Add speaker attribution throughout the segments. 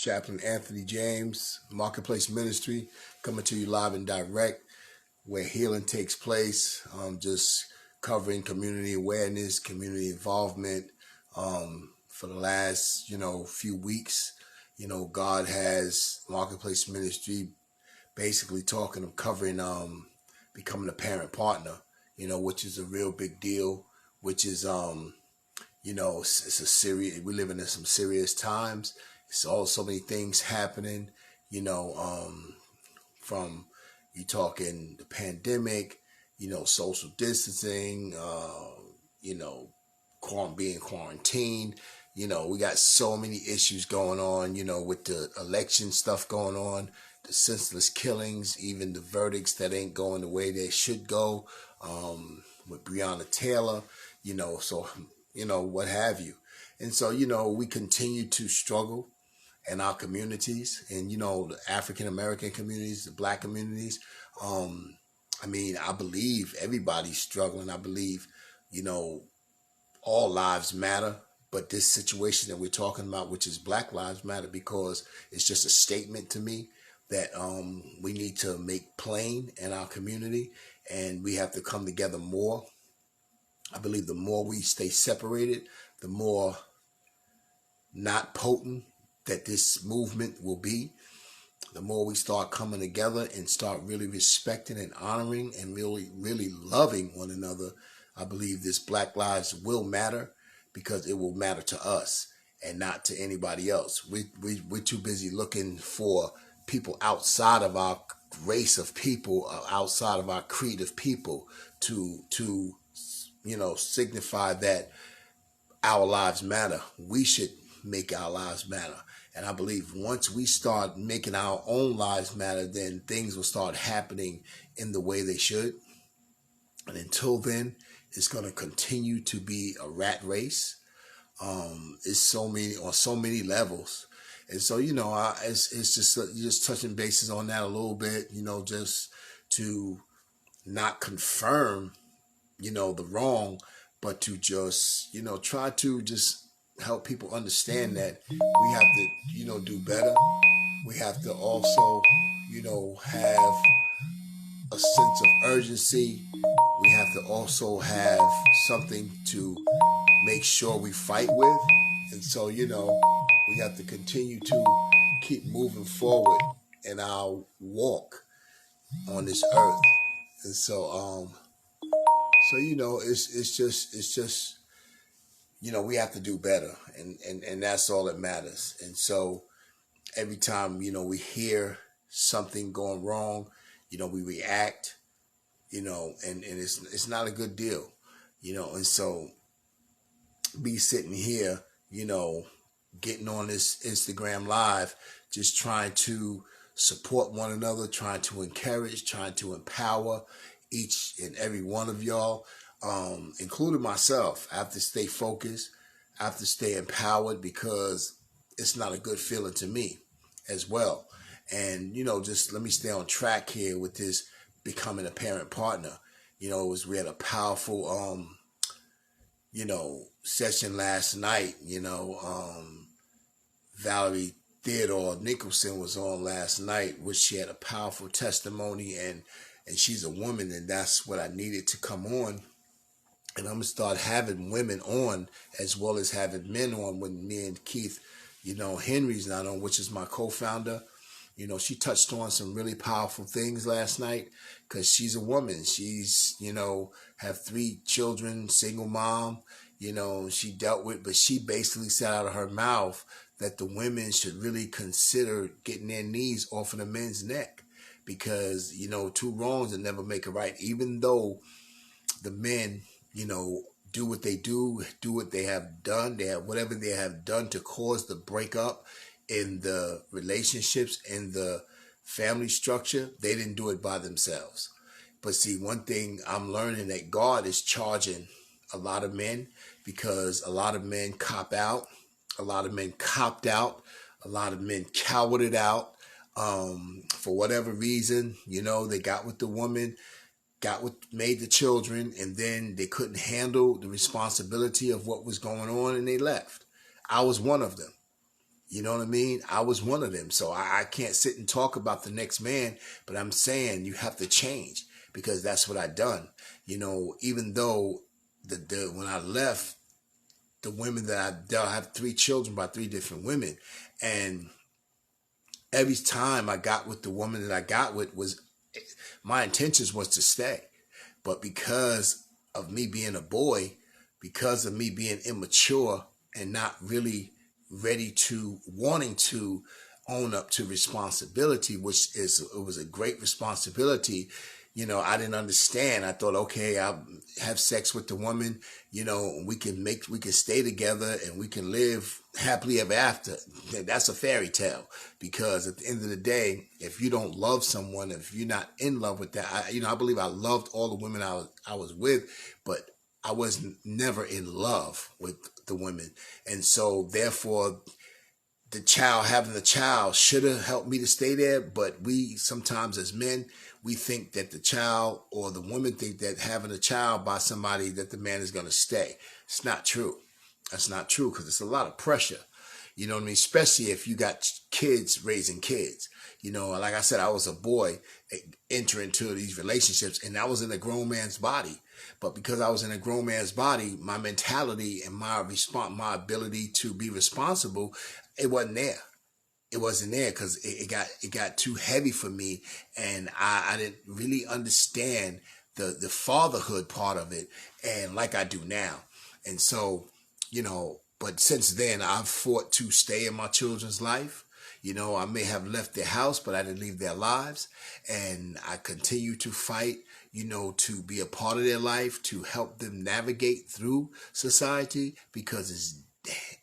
Speaker 1: Chaplain Anthony James, Marketplace Ministry, coming to you live and direct, where healing takes place. Just covering community awareness, community involvement. For the last, few weeks, God has Marketplace Ministry basically covering, becoming a parent partner, which is a real big deal, which is, it's a serious, we're living in some serious times. It's all so many things happening, from you talking the pandemic, social distancing, being quarantined. We got so many issues going on, with the election stuff going on, the senseless killings, even the verdicts that ain't going the way they should go, with Breonna Taylor, what have you. And so, we continue to struggle in our communities and, the African American communities, the Black communities. I believe everybody's struggling. I believe, all lives matter. But this situation that we're talking about, which is Black Lives Matter, because it's just a statement to me that we need to make plain in our community, and we have to come together more. I believe the more we stay separated, the more not potent that this movement will be. The more we start coming together and start really respecting and honoring and really, really loving one another, I believe this Black Lives will matter, because it will matter to us and not to anybody else. We're too busy looking for people outside of our race of people, outside of our creed of people, to signify that our lives matter. We should make our lives matter. And I believe once we start making our own lives matter, then things will start happening in the way they should. And until then, it's going to continue to be a rat race. It's so many on so many levels. And so, it's just touching bases on that a little bit, just to not confirm, the wrong, but to just, try to just help people understand that we have to, do better. We have to also, have a sense of urgency. We have to also have something to make sure we fight with. And so, we have to continue to keep moving forward in our walk on this earth. And so, it's just, we have to do better, and that's all that matters. And so every time, we hear something going wrong, we react, and it's not a good deal, and so be sitting here, getting on this Instagram live, just trying to support one another, trying to encourage, trying to empower each and every one of y'all, including myself. I have to stay focused. I have to stay empowered, because it's not a good feeling to me as well. And, just let me stay on track here with this becoming a parent partner. We had a powerful, session last night. Valerie Theodore Nicholson was on last night, which she had a powerful testimony, and she's a woman, and that's what I needed to come on. And I'm going to start having women on as well as having men on when me and Keith, Henry's not on, which is my co-founder. She touched on some really powerful things last night, because she's a woman. She's, have 3 children, single mom, she dealt with, but she basically said out of her mouth that the women should really consider getting their knees off of the men's neck, because, 2 wrongs that never make a right. Even though the men, do what they do what they have done, they have whatever they have done to cause the breakup in the relationships, in the family structure, they didn't do it by themselves. But see, one thing I'm learning, that God is charging a lot of men, because a lot of men cop out, a lot of men copped out, a lot of men cowered out, for whatever reason. They got with the woman, made the children, and then they couldn't handle the responsibility of what was going on, and they left. I was one of them. You know what I mean? I was one of them. So I can't sit and talk about the next man, but I'm saying you have to change because that's what I done. You know, even though the when I left, the women that I dealt, I have 3 children by 3 different women. And every time I got with the woman that I got with was my intentions was to stay. But because of me being a boy, because of me being immature and not really ready to wanting to own up to responsibility, which is it was a great responsibility. You know, I didn't understand. I thought, okay, I'll have sex with the woman, you know, we can stay together and we can live happily ever after. That's a fairy tale because at the end of the day, if you don't love someone, if you're not in love with that, I believe I loved all the women I was with, but I was never in love with the women. And so therefore having the child should have helped me to stay there. But we sometimes as men, we think that the child or the woman think that having a child by somebody that the man is going to stay. It's not true. That's not true because it's a lot of pressure. You know what I mean? Especially if you got kids raising kids. You know, like I said, I was a boy entering into these relationships and I was in a grown man's body. But because I was in a grown man's body, my mentality and my ability to be responsible, it wasn't there. It wasn't there because it got too heavy for me, and I didn't really understand the fatherhood part of it, and like I do now. And so, but since then I've fought to stay in my children's life. You know, I may have left their house, but I didn't leave their lives. And I continue to fight, to be a part of their life, to help them navigate through society because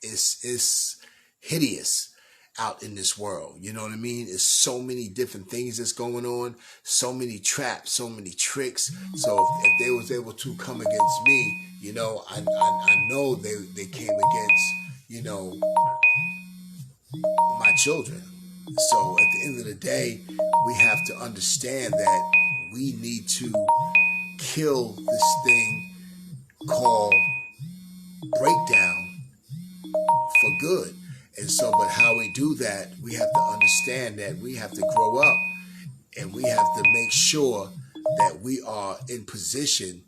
Speaker 1: it's hideous out in this world. You know what I mean? There's so many different things that's going on, so many traps, so many tricks. So if they was able to come against me, I know they came against, my children. So at the end of the day, we have to understand that we need to kill this thing called breakdown for good. And so, but how we do that, we have to understand that we have to grow up and we have to make sure that we are in position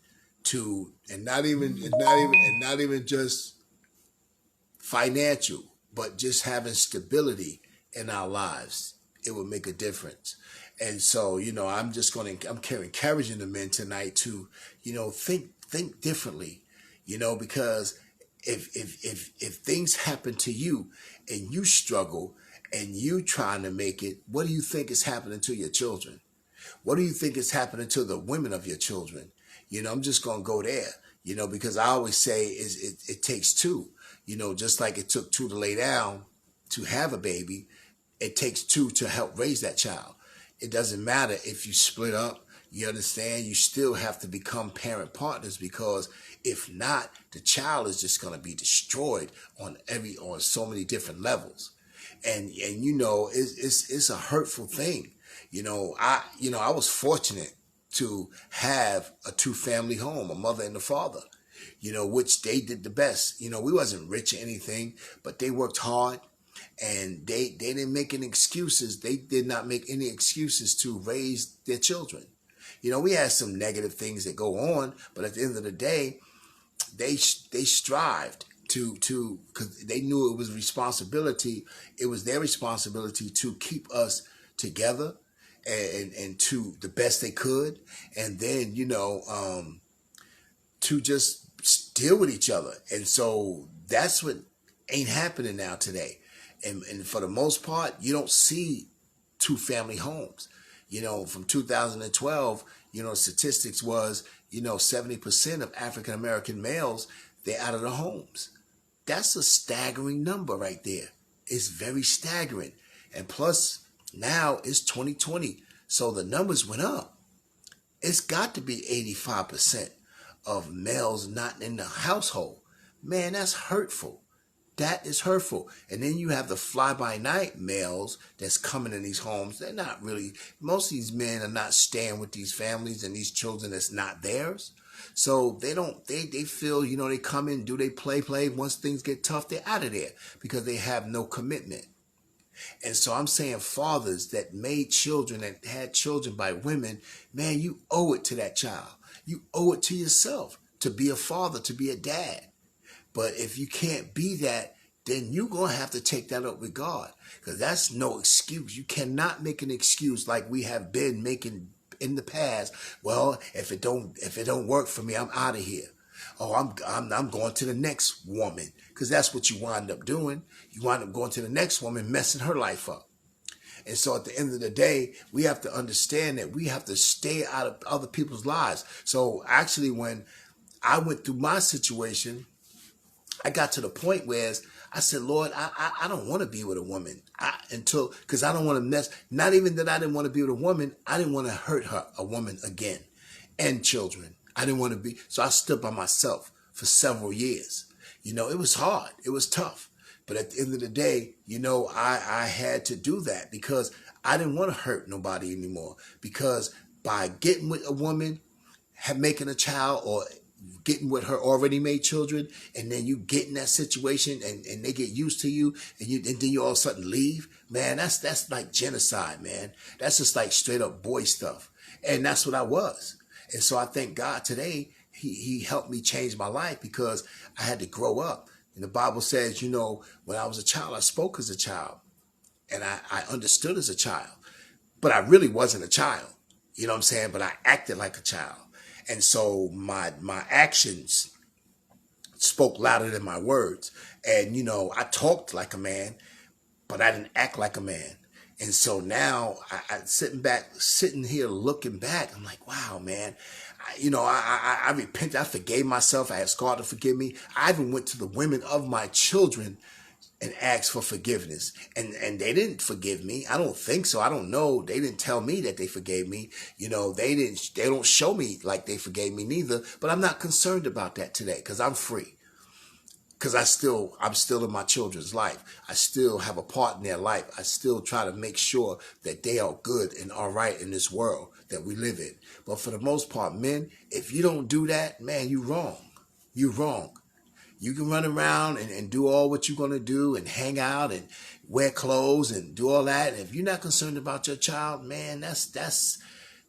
Speaker 1: to, and not even just financial, but just having stability in our lives. It will make a difference. And so, I'm encouraging the men tonight to, think differently, because if things happen to you and you struggle and you trying to make it, what do you think is happening to your children? What do you think is happening to the women of your children? I'm just going to go there, because I always say it takes two, just like it took two to lay down to have a baby, it takes two to help raise that child. It doesn't matter if you split up, you understand, you still have to become parent partners because if not, the child is just going to be destroyed on so many different levels. And it's a hurtful thing. I was fortunate to have a 2-family home, a mother and a father, which they did the best. We wasn't rich or anything, but they worked hard and they didn't make any excuses. They did not make any excuses to raise their children. We had some negative things that go on, but at the end of the day, they strived to because they knew it was responsibility. It was their responsibility to keep us together and to the best they could, and then to just deal with each other. And so that's what ain't happening now today. And for the most part, you don't see 2-family homes. From 2012, statistics was, 70% of African American males, they're out of the homes. That's a staggering number right there. It's very staggering. And plus, now it's 2020, so the numbers went up. It's got to be 85% of males not in the household. Man, that's hurtful. That is hurtful. And then you have the fly-by-night males that's coming in these homes. They're not really, most of these men are not staying with these families and these children that's not theirs. So they feel, they come in, do they play. Once things get tough, they're out of there because they have no commitment. And so I'm saying fathers that made children, that had children by women, man, you owe it to that child. You owe it to yourself to be a father, to be a dad. But if you can't be that, then you're going to have to take that up with God, because that's no excuse. You cannot make an excuse like we have been making in the past. Well, if it don't work for me, I'm out of here. Oh, I'm going to the next woman, because that's what you wind up doing. You wind up going to the next woman, messing her life up. And so at the end of the day, we have to understand that we have to stay out of other people's lives. So actually, when I went through my situation, I got to the point where I said, Lord, I don't want to be with a woman because I don't want to mess. Not even that I didn't want to be with a woman. I didn't want to hurt a woman again, and children. I didn't want to be. So I stood by myself for several years. It was hard. It was tough. But at the end of the day, I had to do that because I didn't want to hurt nobody anymore. Because by getting with a woman, making a child, or getting with her already made children, and then you get in that situation and they get used to you, and then you all of a sudden leave, man, that's like genocide, man. That's just like straight up boy stuff. And that's what I was. And so I thank God today he helped me change my life, because I had to grow up. And the Bible says, when I was a child, I spoke as a child, and I understood as a child, but I really wasn't a child. You know what I'm saying? But I acted like a child. And so my actions spoke louder than my words. And, I talked like a man, but I didn't act like a man. And so now I sitting here looking back, I'm like, wow, man, I repented. I forgave myself. I asked God to forgive me. I even went to the women of my children and asked for forgiveness. And they didn't forgive me. I don't think so. I don't know. They didn't tell me that they forgave me. They don't show me like they forgave me neither. But I'm not concerned about that today, because I'm free. Because I'm still in my children's life. I still have a part in their life. I still try to make sure that they are good and all right in this world that we live in. But for the most part, men, if you don't do that, man, you're wrong. You're wrong. You can run around and do all what you're going to do and hang out and wear clothes and do all that. And if you're not concerned about your child, man, that's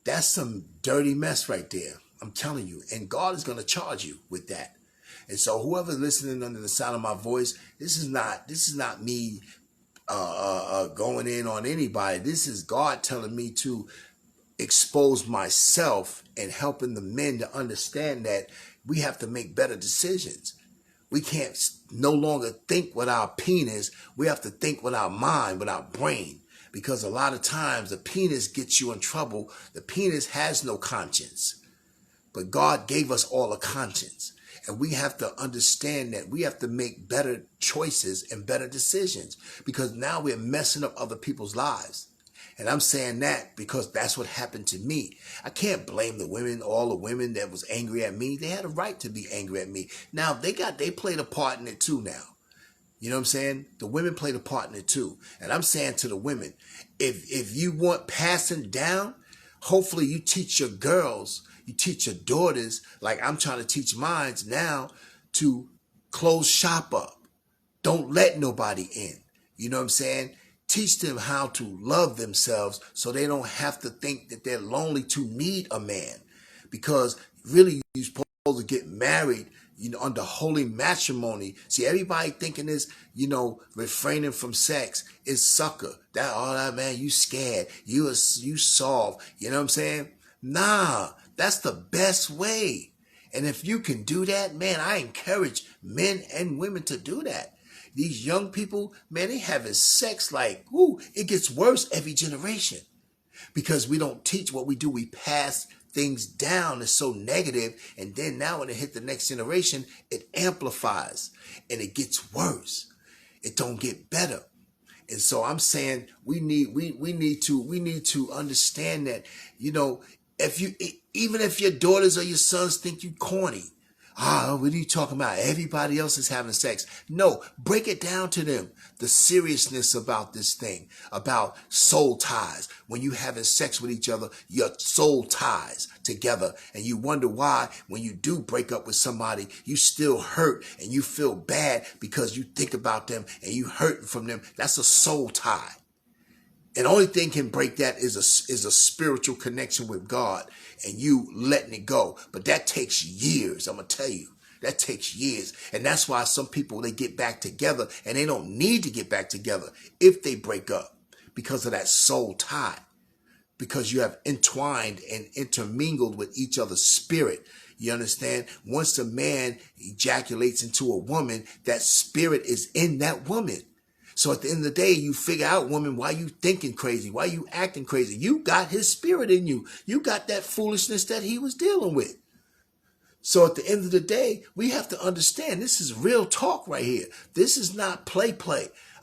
Speaker 1: some dirty mess right there. I'm telling you. And God is going to charge you with that. And so whoever's listening under the sound of my voice, this is not me going in on anybody. This is God telling me to expose myself and helping the men to understand that we have to make better decisions. We can't no longer think with our penis. We have to think with our mind, with our brain. Because a lot of times the penis gets you in trouble. The penis has no conscience. But God gave us all a conscience. And we have to understand that we have to make better choices and better decisions. Because now we're messing up other people's lives. And I'm saying that because that's what happened to me. I can't blame the women, all the women that was angry at me. They had a right to be angry at me. Now, they played a part in it too now. You know what I'm saying? The women played a part in it too. And I'm saying to the women, if you want passing down, hopefully you teach your girls, you teach your daughters, like I'm trying to teach mine now, to close shop up. Don't let nobody in. You know what I'm saying? Teach them how to love themselves so they don't have to think that they're lonely to need a man. Because really, you're supposed to get married, under holy matrimony. See, everybody thinking this, refraining from sex is sucker. That man, you scared. You soft. You know what I'm saying? Nah, that's the best way. And if you can do that, man, I encourage men and women to do that. These young people, man, they having sex like, it gets worse every generation. Because we don't teach what we do. We pass things down. It's so negative. And then now when it hit the next generation, it amplifies and it gets worse. It don't get better. And so I'm saying we need to understand that, even if your daughters or your sons think you corny, What are you talking about? Everybody else is having sex. No, break it down to them. The seriousness about this thing, about soul ties. When you having sex with each other, your soul ties together. And you wonder why when you do break up with somebody, you still hurt and you feel bad because you think about them and you hurting from them. That's a soul tie. And the only thing can break that is a spiritual connection with God and you letting it go. But that takes years. I'm going to tell you, that takes years. And that's why some people, they get back together and they don't need to get back together if they break up because of that soul tie, because you have entwined and intermingled with each other's spirit. You understand? Once a man ejaculates into a woman, that spirit is in that woman. So at the end of the day, you figure out, woman, why you thinking crazy? Why you acting crazy? You got his spirit in you. You got that foolishness that he was dealing with. So at the end of the day, we have to understand this is real talk right here. This is not play.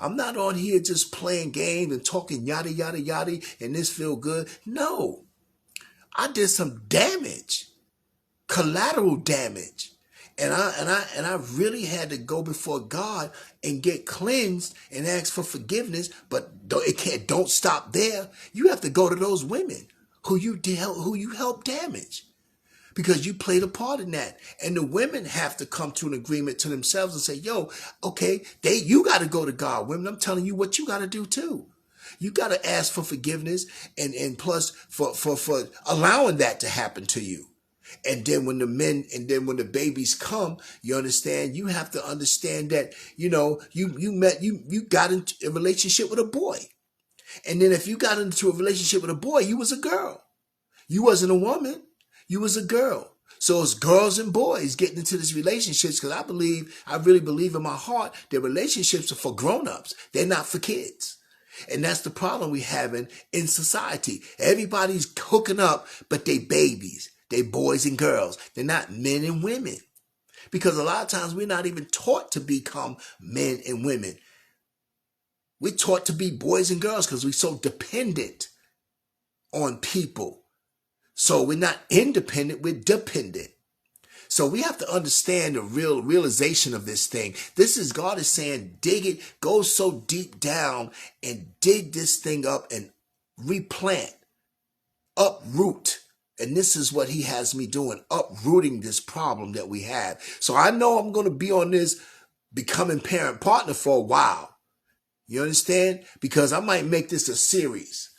Speaker 1: I'm not on here just playing games and talking yada, yada, yada, and this feel good. No, I did some damage, collateral damage. And I really had to go before God and get cleansed and ask for forgiveness. But don't stop there. You have to go to those women who you helped damage, because you played a part in that. And the women have to come to an agreement to themselves and say, yo, okay, you got to go to God. Women, I'm telling you what you got to do too. You got to ask for forgiveness and plus for allowing that to happen to you. And then when the babies come, you understand, you have to understand that, you got into a relationship with a boy. And then if you got into a relationship with a boy, you was a girl. You wasn't a woman. You was a girl. So it's girls and boys getting into these relationships, because I really believe in my heart that relationships are for grown-ups. They're not for kids. And that's the problem we having in society. Everybody's hooking up, but they babies. They boys and girls. They're not men and women. Because a lot of times we're not even taught to become men and women. We're taught to be boys and girls because we're so dependent on people. So we're not independent, we're dependent. So we have to understand the realization of this thing. God is saying, dig it, go so deep down and dig this thing up and replant, uproot. And this is what he has me doing, uprooting this problem that we have. So I know I'm going to be on this becoming parent partner for a while. You understand? Because I might make this a series,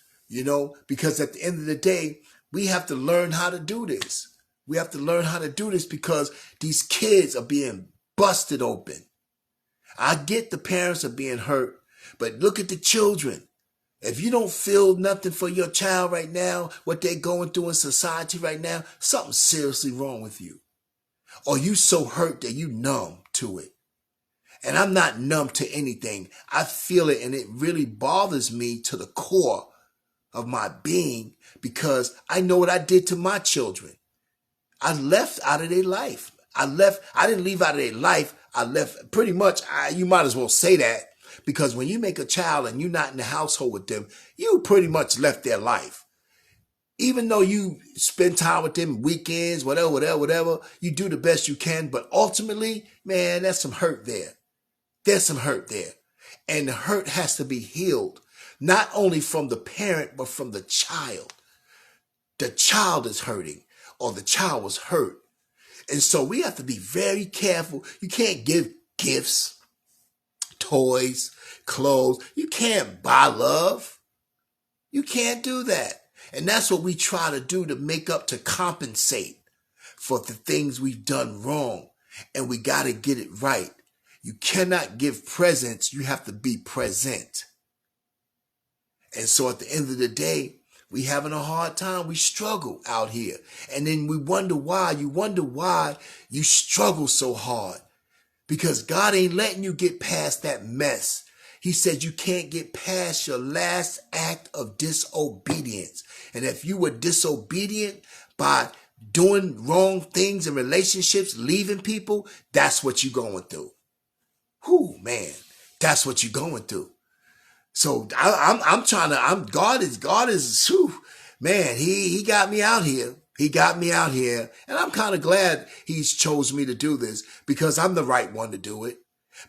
Speaker 1: because at the end of the day, we have to learn how to do this. We have to learn how to do this because these kids are being busted open. I get the parents are being hurt, but look at the children. If you don't feel nothing for your child right now, what they're going through in society right now, something's seriously wrong with you. Or you so hurt that you numb to it. And I'm not numb to anything. I feel it, and it really bothers me to the core of my being, because I know what I did to my children. I left out of their life. I didn't leave out of their life. I left pretty much, you might as well say that. Because when you make a child and you're not in the household with them, you pretty much left their life. Even though you spend time with them weekends, whatever, you do the best you can. But ultimately, man, there's some hurt there. There's some hurt there. And the hurt has to be healed, not only from the parent, but from the child. The child is hurting, or the child was hurt. And so we have to be very careful. You can't give gifts, toys, clothes. You can't buy love. You can't do that. And that's what we try to do to make up, to compensate for the things we've done wrong. And we got to get it right. You cannot give presents. You have to be present. And so at the end of the day, we having a hard time. We struggle out here. And then we wonder why. You wonder why you struggle so hard. Because God ain't letting you get past that mess. He said you can't get past your last act of disobedience. And if you were disobedient by doing wrong things in relationships, leaving people, that's what you're going through. Whew, man, that's what you're going through. So God is, whew, man, he got me out here. He got me out here, and I'm kind of glad he's chose me to do this because I'm the right one to do it.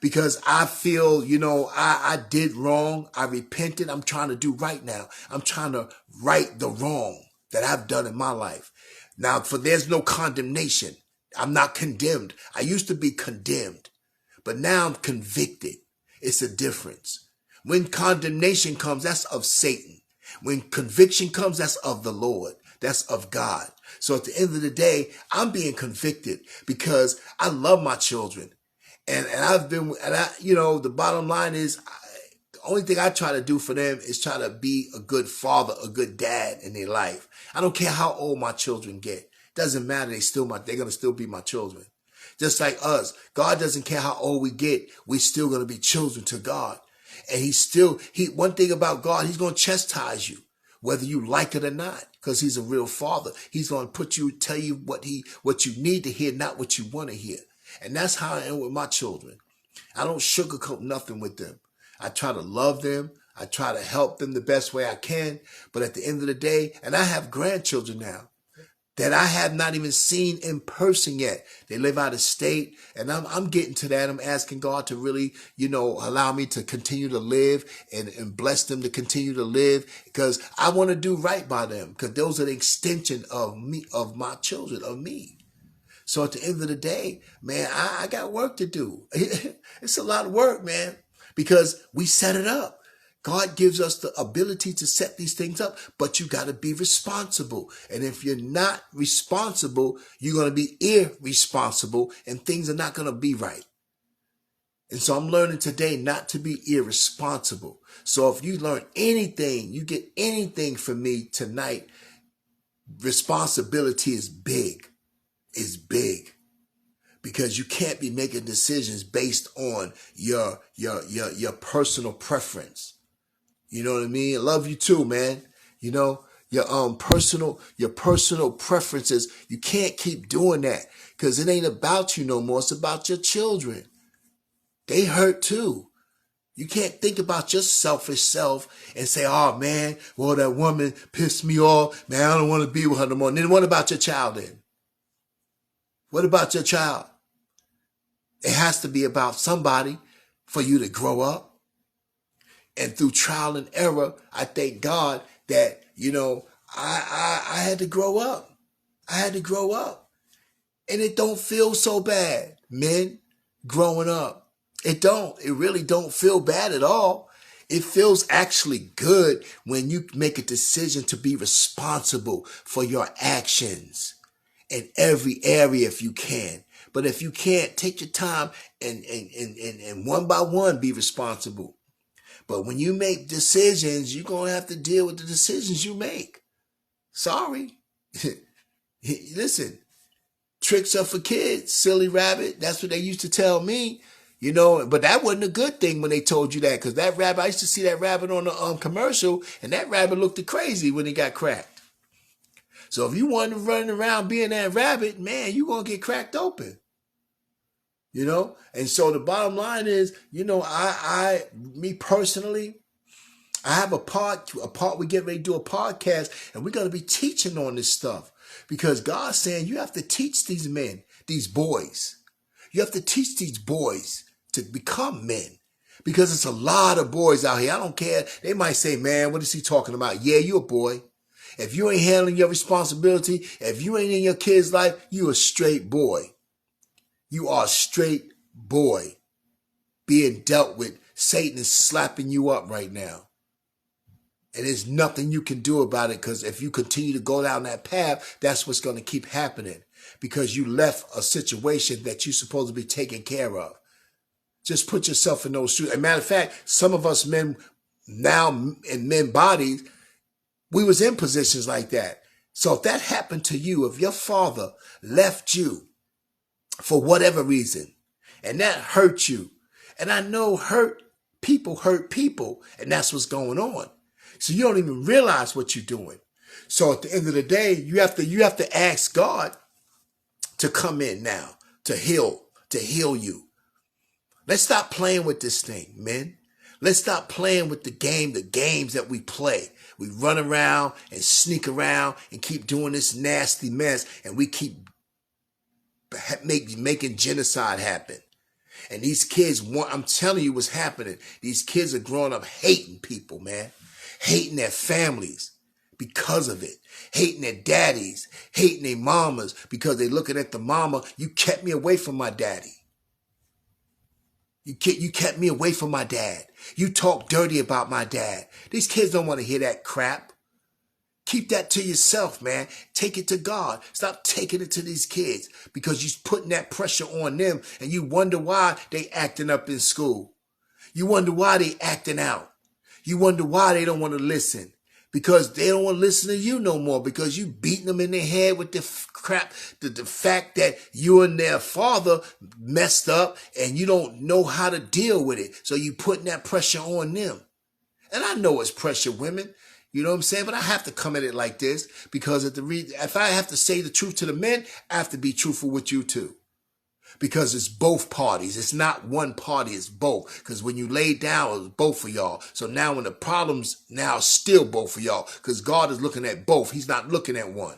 Speaker 1: Because I feel, I did wrong. I repented. I'm trying to do right now. I'm trying to right the wrong that I've done in my life. Now, for there's no condemnation. I'm not condemned. I used to be condemned, but now I'm convicted. It's a difference. When condemnation comes, that's of Satan. When conviction comes, that's of the Lord. That's of God. So at the end of the day, I'm being convicted because I love my children. The bottom line is, the only thing I try to do for them is try to be a good father, a good dad in their life. I don't care how old my children get. Doesn't matter. They're going to still be my children. Just like us. God doesn't care how old we get. We're still going to be children to God. And one thing about God, he's going to chastise you, whether you like it or not, because he's a real father. He's going to tell you what you need to hear, not what you want to hear. And that's how I am with my children. I don't sugarcoat nothing with them. I try to love them. I try to help them the best way I can. But at the end of the day, and I have grandchildren now that I have not even seen in person yet. They live out of state, and I'm getting to that. I'm asking God to really, allow me to continue to live and bless them to continue to live, because I want to do right by them, because those are the extension of me, of my children, of me. So at the end of the day, man, I got work to do. It's a lot of work, man, because we set it up. God gives us the ability to set these things up, but you got to be responsible. And if you're not responsible, you're going to be irresponsible, and things are not going to be right. And so I'm learning today not to be irresponsible. So if you learn anything, you get anything from me tonight, responsibility is big. Is big, because you can't be making decisions based on your personal preference. You know what I mean? I love you too, man. Your personal preferences. You can't keep doing that, because it ain't about you no more. It's about your children. They hurt too. You can't think about your selfish self and say, oh man, well, that woman pissed me off. Man, I don't want to be with her no more. And then what about your child then? What about your child? It has to be about somebody for you to grow up. And through trial and error, I thank God that, I had to grow up. I had to grow up. And it don't feel so bad, men, growing up. It really don't feel bad at all. It feels actually good when you make a decision to be responsible for your actions in every area if you can. But if you can't, take your time and one by one be responsible. But when you make decisions, you're going to have to deal with the decisions you make. Sorry. Listen, tricks are for kids, silly rabbit. That's what they used to tell me. But that wasn't a good thing when they told you that, because that rabbit, I used to see that rabbit on the commercial, and that rabbit looked crazy when he got cracked. So if you want to run around being that rabbit, man, you're going to get cracked open. And so the bottom line is, me personally, I have a part, we get ready to do a podcast, and we're going to be teaching on this stuff, because God's saying you have to teach these men, these boys. You have to teach these boys to become men, because it's a lot of boys out here. I don't care. They might say, man, what is he talking about? Yeah, you're a boy. If you ain't handling your responsibility, if you ain't in your kid's life, you a straight boy. You are a straight boy being dealt with. Satan is slapping you up right now. And there's nothing you can do about it, because if you continue to go down that path, that's what's going to keep happening, because you left a situation that you're supposed to be taking care of. Just put yourself in those shoes. As a matter of fact, some of us men now in men bodies, we was in positions like that. So if that happened to you, if your father left you for whatever reason, and that hurt you, and I know hurt people, and that's what's going on. So you don't even realize what you're doing. So at the end of the day, you have to ask God to come in now, to heal you. Let's stop playing with this thing, men. Let's stop playing with the games that we play. We run around and sneak around and keep doing this nasty mess, and we keep making genocide happen. And these kids want, I'm telling you what's happening. These kids are growing up hating people, man. Hating their families because of it. Hating their daddies. Hating their mamas because they looking at the mama. You kept me away from my daddy. You kept me away from my dad. You talk dirty about my dad. These kids don't want to hear that crap. Keep that to yourself, man. Take it to God. Stop taking it to these kids because you're putting that pressure on them and you wonder why they acting up in school. You wonder why they acting out. You wonder why they don't want to listen because they don't want to listen to you no more because you beating them in the head with the crap, the fact that you and their father messed up and you don't know how to deal with it. So you putting that pressure on them. And I know it's pressure, women. You know what I'm saying? But I have to come at it like this because if I have to say the truth to the men, I have to be truthful with you too. Because it's both parties. It's not one party, it's both. Because when you lay down, it's both of y'all. So now when the problem's now still both of y'all. Because God is looking at both. He's not looking at one.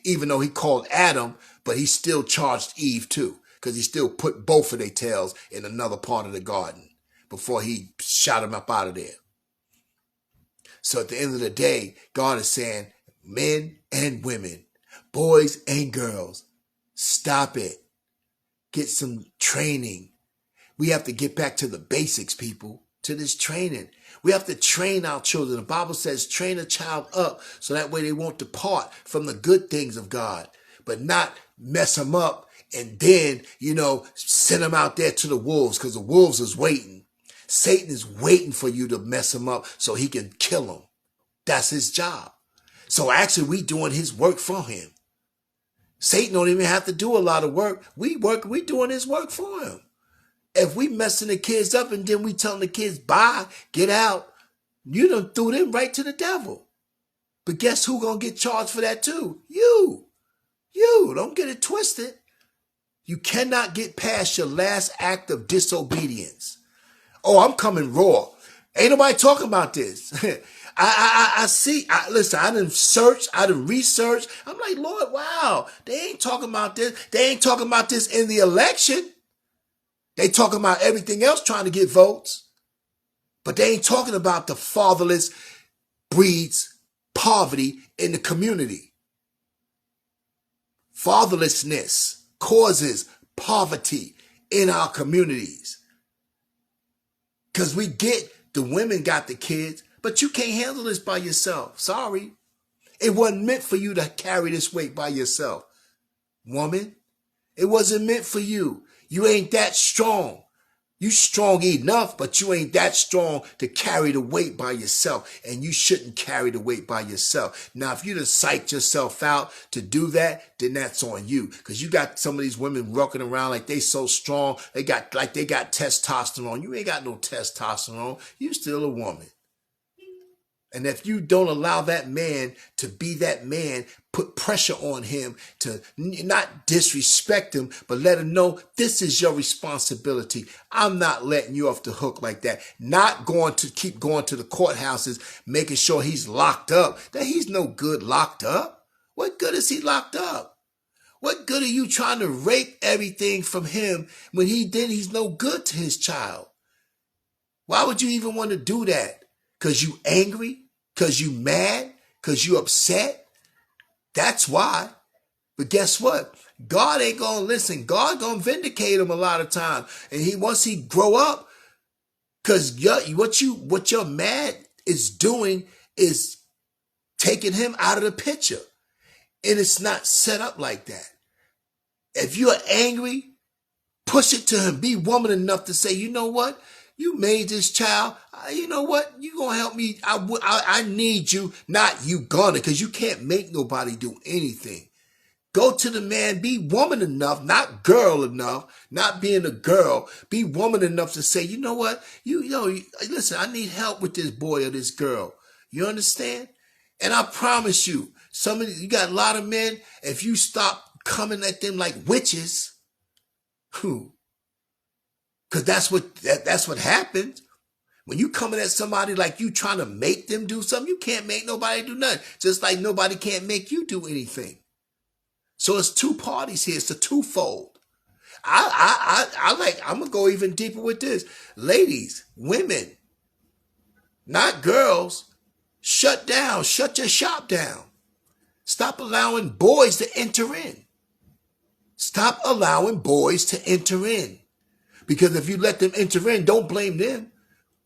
Speaker 1: Even though he called Adam, but he still charged Eve too. Because he still put both of their tails in another part of the garden before he shot them up out of there. So at the end of the day, God is saying, men and women, boys and girls, stop it. Get some training. We have to get back to the basics, people, to this training. We have to train our children. The Bible says, train a child up so that way they won't depart from the good things of God, but not mess them up and then, send them out there to the wolves because the wolves is waiting. Satan is waiting for you to mess him up so he can kill him. That's his job. So actually we doing his work for him. Satan don't even have to do a lot of work. We doing his work for him. If we messing the kids up and then we telling the kids, bye, get out, you done threw them right to the devil. But guess who gonna get charged for that too? You. Don't get it twisted. You cannot get past your last act of disobedience. Oh, I'm coming raw. Ain't nobody talking about this. I see. Listen, I done search. I done research. I'm like, Lord, wow. They ain't talking about this. They ain't talking about this in the election. They talking about everything else trying to get votes. But they ain't talking about the fatherless breeds poverty in the community. Fatherlessness causes poverty in our communities. Because we get the women got the kids, but you can't handle this by yourself. Sorry. It wasn't meant for you to carry this weight by yourself. Woman, it wasn't meant for you. You ain't that strong. You strong enough, but you ain't that strong to carry the weight by yourself. And you shouldn't carry the weight by yourself. Now, if you done psyched yourself out to do that, then that's on you. Because you got some of these women walking around like they so strong. They got testosterone. You ain't got no testosterone. You still a woman. And if you don't allow that man to be that man, put pressure on him to not disrespect him, but let him know this is your responsibility. I'm not letting you off the hook like that. Not going to keep going to the courthouses, making sure he's locked up. That he's no good locked up. What good is he locked up? What good are you trying to rape everything from him when he's no good to his child? Why would you even want to do that? Because you angry? Because you mad? Because you upset? That's why. But guess what? God ain't going to listen. God going to vindicate him a lot of times. And once he grow up, because what your mad is doing is taking him out of the picture. And it's not set up like that. If you're angry, push it to him. Be woman enough to say, you know what? You made this child. You know what? You gonna help me. I need you, not you gonna, because you can't make nobody do anything. Go to the man. Be woman enough, not girl enough, not being a girl. Be woman enough to say, you know what? Listen, I need help with this boy or this girl. You understand? And I promise you, you got a lot of men. If you stop coming at them like witches, because that's what happens. When you coming at somebody like you trying to make them do something, you can't make nobody do nothing. Just like nobody can't make you do anything. So it's two parties here. It's a twofold. I'm gonna go even deeper with this. Ladies, women, not girls, shut down. Shut your shop down. Stop allowing boys to enter in. Stop allowing boys to enter in. Because if you let them enter in, don't blame them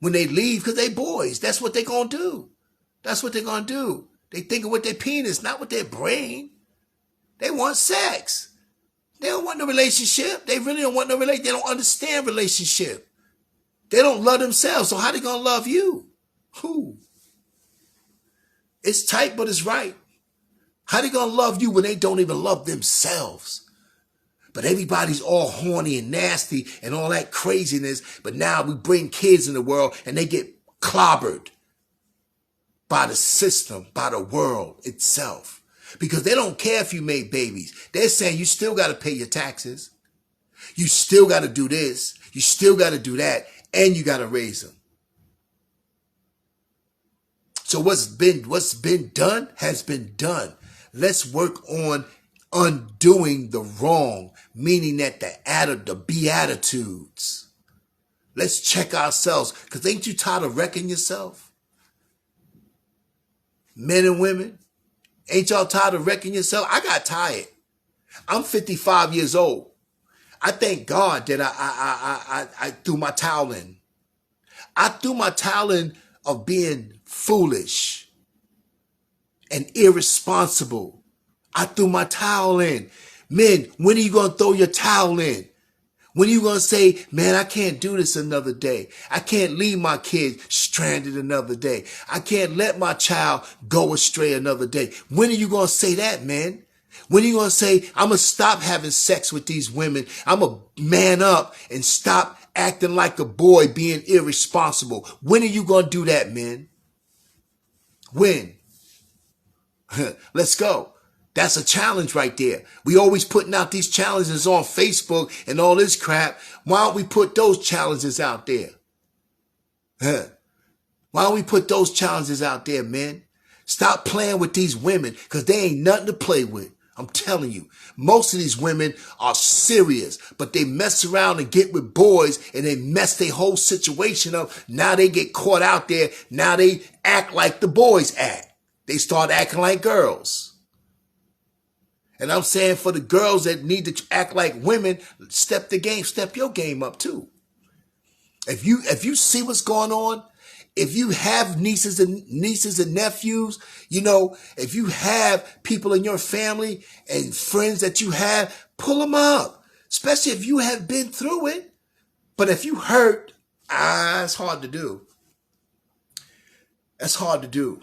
Speaker 1: when they leave because they boys. That's what they're going to do. That's what they're going to do. They thinking with their penis, not with their brain. They want sex. They don't want no relationship. They really don't want no relationship. They don't understand relationship. They don't love themselves. So how they going to love you? Who? It's tight, but it's right. How they going to love you when they don't even love themselves? But everybody's all horny and nasty and all that craziness. But now we bring kids in the world and they get clobbered by the system, by the world itself. Because they don't care if you made babies. They're saying you still got to pay your taxes. You still got to do this. You still got to do that. And you got to raise them. So what's been done has been done. Let's work on undoing the wrong, meaning that the Beatitudes. Let's check ourselves, because ain't you tired of wrecking yourself? Men and women, ain't y'all tired of wrecking yourself? I got tired. I'm 55 years old. I thank God that I threw my towel in. I threw my towel in of being foolish and irresponsible. I threw my towel in. Men, when are you going to throw your towel in? When are you going to say, man, I can't do this another day. I can't leave my kids stranded another day. I can't let my child go astray another day. When are you going to say that, man? When are you going to say, I'm going to stop having sex with these women. I'm going to man up and stop acting like a boy, being irresponsible. When are you going to do that, man? When? Let's go. That's a challenge right there. We always putting out these challenges on Facebook and all this crap. Why don't we put those challenges out there? Why don't we put those challenges out there, man? Stop playing with these women because they ain't nothing to play with. I'm telling you, most of these women are serious, but they mess around and get with boys and they mess their whole situation up. Now they get caught out there. Now they act like the boys act. They start acting like girls. And I'm saying for the girls that need to act like women, step your game up too. If you see what's going on, if you have nieces and nephews, if you have people in your family and friends that you have, pull them up, especially if you have been through it. But if you hurt, it's hard to do. That's hard to do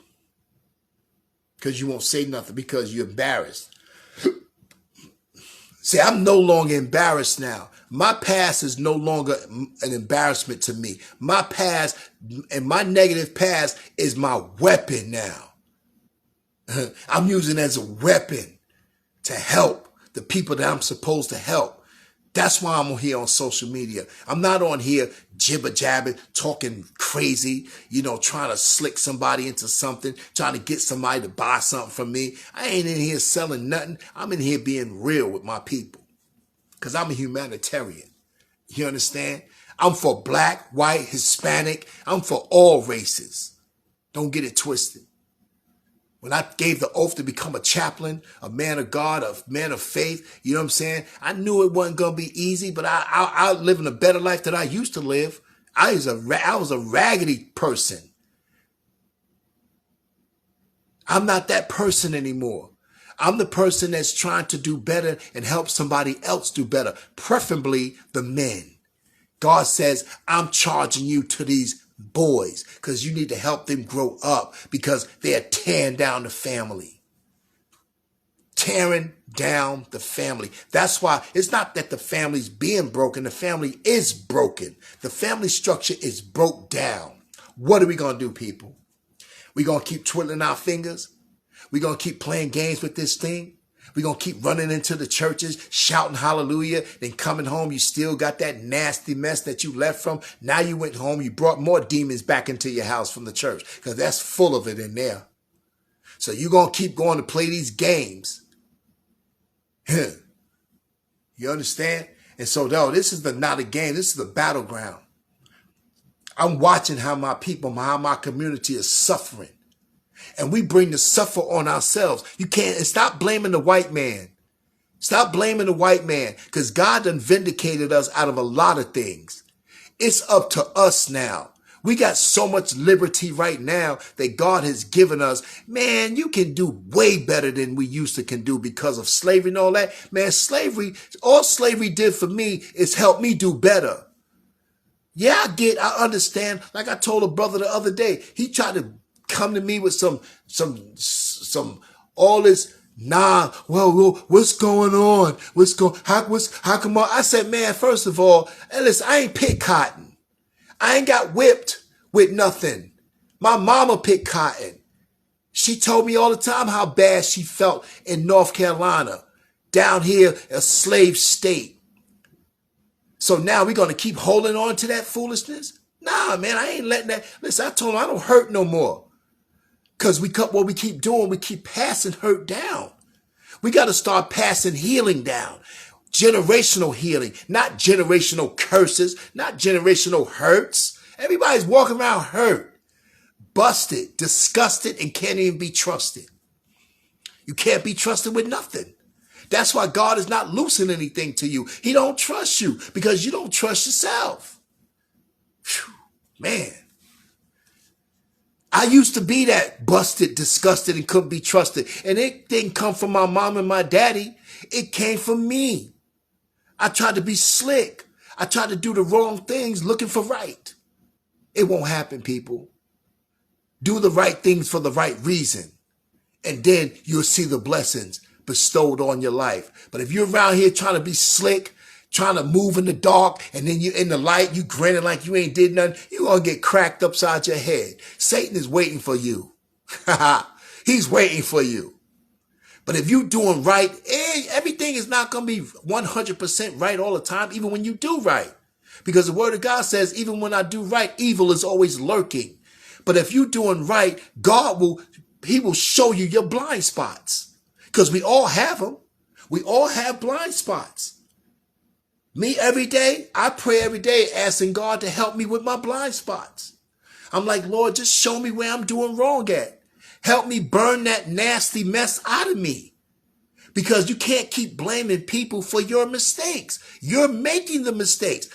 Speaker 1: because you won't say nothing because you're embarrassed. See, I'm no longer embarrassed now. My past is no longer an embarrassment to me. My past and my negative past is my weapon now. I'm using it as a weapon to help the people that I'm supposed to help. That's why I'm here on social media. I'm not on here jibber-jabbing, talking crazy, trying to slick somebody into something, trying to get somebody to buy something from me. I ain't in here selling nothing. I'm in here being real with my people because I'm a humanitarian. You understand? I'm for black, white, Hispanic. I'm for all races. Don't get it twisted. When I gave the oath to become a chaplain, a man of God, a man of faith, you know what I'm saying? I knew it wasn't going to be easy, but I living a better life than I used to live. I was a raggedy person. I'm not that person anymore. I'm the person that's trying to do better and help somebody else do better, preferably the men. God says, I'm charging you to these boys because you need to help them grow up because they're tearing down the family. Tearing down the family. That's why it's not that the family's being broken. The family is broken. The family structure is broke down. What are we going to do, people? We going to keep twiddling our fingers? We going to keep playing games with this thing? We're going to keep running into the churches, shouting hallelujah, then coming home, you still got that nasty mess that you left from. Now you went home, you brought more demons back into your house from the church because that's full of it in there. So you're going to keep going to play these games. You understand? And so, no, this is not a game. This is the battleground. I'm watching how my people, how my community is suffering. And we bring the suffer on ourselves. You can't, and stop blaming the white man. Stop blaming the white man because God done vindicated us out of a lot of things. It's up to us now. We got so much liberty right now that God has given us. Man, you can do way better than we used to can do because of slavery and all that. Man, slavery, all slavery did for me is help me do better. Yeah, I understand. Like I told a brother the other day, he tried to come to me with some all this. Nah, well, what's going on? How come on? I said, man, first of all, hey, listen, I ain't pick cotton. I ain't got whipped with nothing. My mama picked cotton. She told me all the time how bad she felt in North Carolina, down here, a slave state. So now we're going to keep holding on to that foolishness? Nah, man, I ain't letting that. Listen, I told him I don't hurt no more. Because what we keep doing, we keep passing hurt down. We got to start passing healing down. Generational healing, not generational curses, not generational hurts. Everybody's walking around hurt, busted, disgusted, and can't even be trusted. You can't be trusted with nothing. That's why God is not loosing anything to you. He don't trust you because you don't trust yourself. Whew, man. I used to be that busted, disgusted, and couldn't be trusted. And it didn't come from my mom and my daddy. It came from me. I tried to be slick. I tried to do the wrong things looking for right. It won't happen, people. Do the right things for the right reason. And then you'll see the blessings bestowed on your life. But if you're around here trying to be slick, trying to move in the dark, and then you in the light, you grinning like you ain't did nothing, you're going to get cracked upside your head. Satan is waiting for you. He's waiting for you. But if you're doing right, everything is not going to be 100% right all the time, even when you do right. Because the word of God says, even when I do right, evil is always lurking. But if you're doing right, he will show you your blind spots. Because we all have them. We all have blind spots. Me every day, I pray every day asking God to help me with my blind spots. I'm like, Lord, just show me where I'm doing wrong at. Help me burn that nasty mess out of me. Because you can't keep blaming people for your mistakes. You're making the mistakes.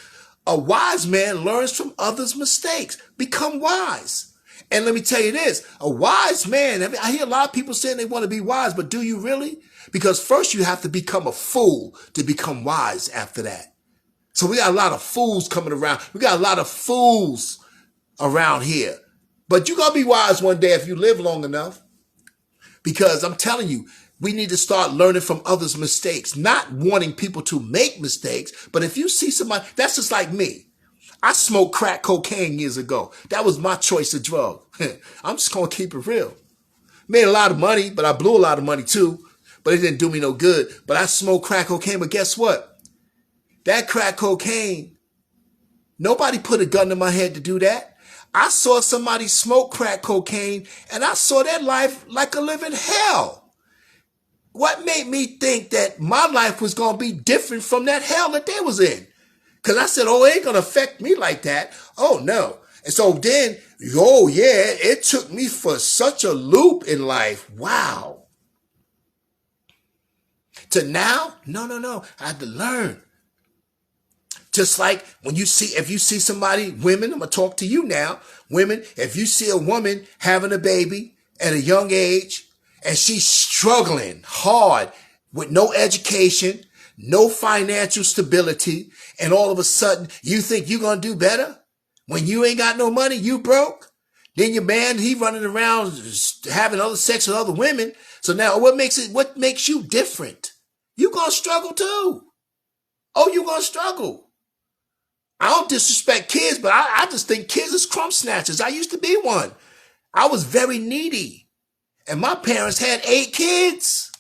Speaker 1: A wise man learns from others' mistakes. Become wise. And let me tell you this, a wise man, I hear a lot of people saying they want to be wise, but do you really? Because first you have to become a fool to become wise after that. So we got a lot of fools coming around. We got a lot of fools around here. But you're going to be wise one day if you live long enough. Because I'm telling you, we need to start learning from others' mistakes, not wanting people to make mistakes. But if you see somebody, that's just like me. I smoked crack cocaine years ago. That was my choice of drug. I'm just going to keep it real. Made a lot of money, but I blew a lot of money too. But it didn't do me no good. But I smoked crack cocaine. But guess what? That crack cocaine, nobody put a gun to my head to do that. I saw somebody smoke crack cocaine and I saw their life like a living hell. What made me think that my life was going to be different from that hell that they was in? Because I said, oh, it ain't going to affect me like that. Oh, no. And so then, oh, yeah, it took me for such a loop in life. Wow. To now, no. I had to learn. Just like when if you see somebody, women, I'm going to talk to you now. Women, if you see a woman having a baby at a young age and she's struggling hard with no education, no financial stability, and all of a sudden you think you're going to do better when you ain't got no money, you broke. Then your man, he running around having other sex with other women. So now what makes you different? You going to struggle too. Oh, you going to struggle. I don't disrespect kids, but I just think kids is crumb snatchers. I used to be one. I was very needy. And my parents had 8 kids.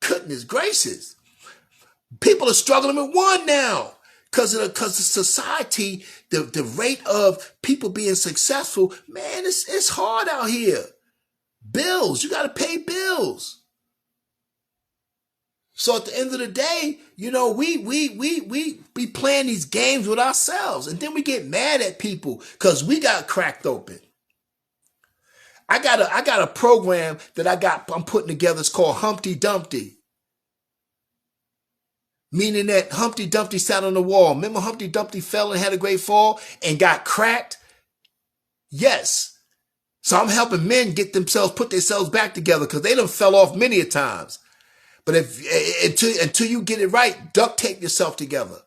Speaker 1: Goodness gracious. People are struggling with one now. Because of the society, the rate of people being successful, man, it's hard out here. Bills, you got to pay bills. So at the end of the day, we playing these games with ourselves, and then we get mad at people because we got cracked open. I got a program that I'm putting together. It's called Humpty Dumpty. Meaning that Humpty Dumpty sat on the wall. Remember Humpty Dumpty fell and had a great fall and got cracked? Yes. So I'm helping men put themselves back together because they done fell off many a times. But until you get it right, duct tape yourself together.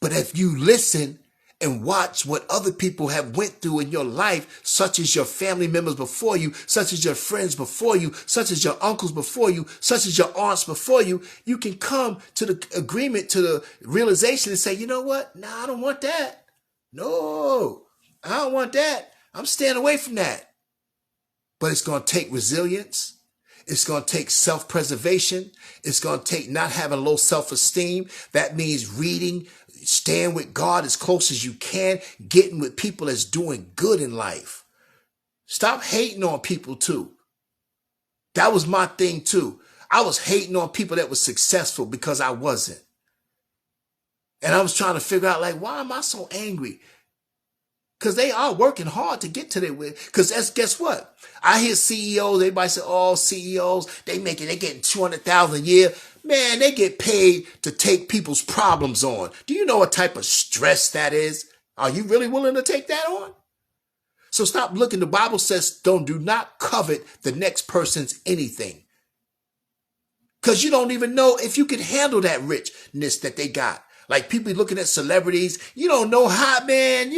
Speaker 1: But if you listen and watch what other people have went through in your life, such as your family members before you, such as your friends before you, such as your uncles before you, such as your aunts before you, you can come to the agreement, to the realization and say, you know what? No, I don't want that. No, I don't want that. I'm staying away from that. But it's going to take resilience. It's going to take self-preservation. It's going to take not having low self-esteem. That means reading, staying with God as close as you can, getting with people that's doing good in life. Stop hating on people too. That was my thing too. I was hating on people that were successful because I wasn't. And I was trying to figure out, like, why am I so angry? Because they are working hard to get to their way. Because guess what? I hear CEOs, everybody say, oh, CEOs, they getting $200,000 a year. Man, they get paid to take people's problems on. Do you know what type of stress that is? Are you really willing to take that on? So stop looking. The Bible says, do not covet the next person's anything. Because you don't even know if you can handle that richness that they got. Like people looking at celebrities, you don't know how, man,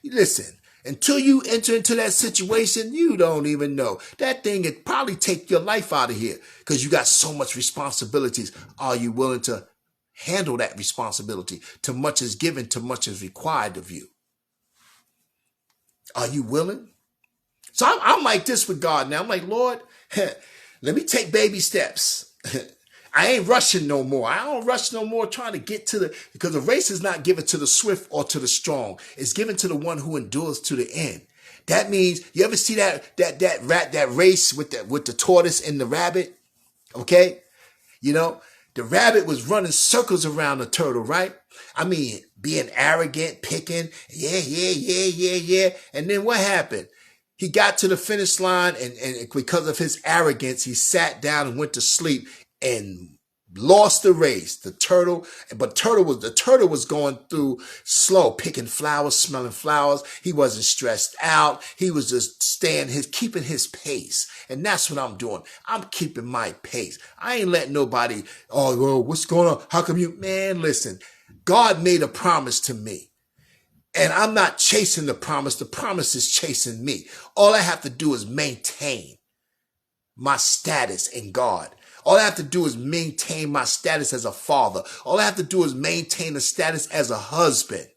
Speaker 1: listen, until you enter into that situation, you don't even know. That thing would probably take your life out of here because you got so much responsibilities. Are you willing to handle that responsibility? Too much is given, too much is required of you. Are you willing? So I'm like this with God now. I'm like, Lord, let me take baby steps. I ain't rushing no more. I don't rush no more trying to get because the race is not given to the swift or to the strong. It's given to the one who endures to the end. That means, you ever see that race with the tortoise and the rabbit? Okay? The rabbit was running circles around the turtle, right? I mean, being arrogant, picking, yeah. And then what happened? He got to the finish line and because of his arrogance, he sat down and went to sleep and lost the race. The turtle was going through slow, picking flowers, smelling flowers. He wasn't stressed out. He was just keeping his pace. And that's what I'm doing. I'm keeping my pace. I ain't letting nobody, oh, well, what's going on? How come you, man, listen, God made a promise to me. And I'm not chasing the promise. The promise is chasing me. All I have to do is maintain my status in God. All I have to do is maintain my status as a father. All I have to do is maintain the status as a husband.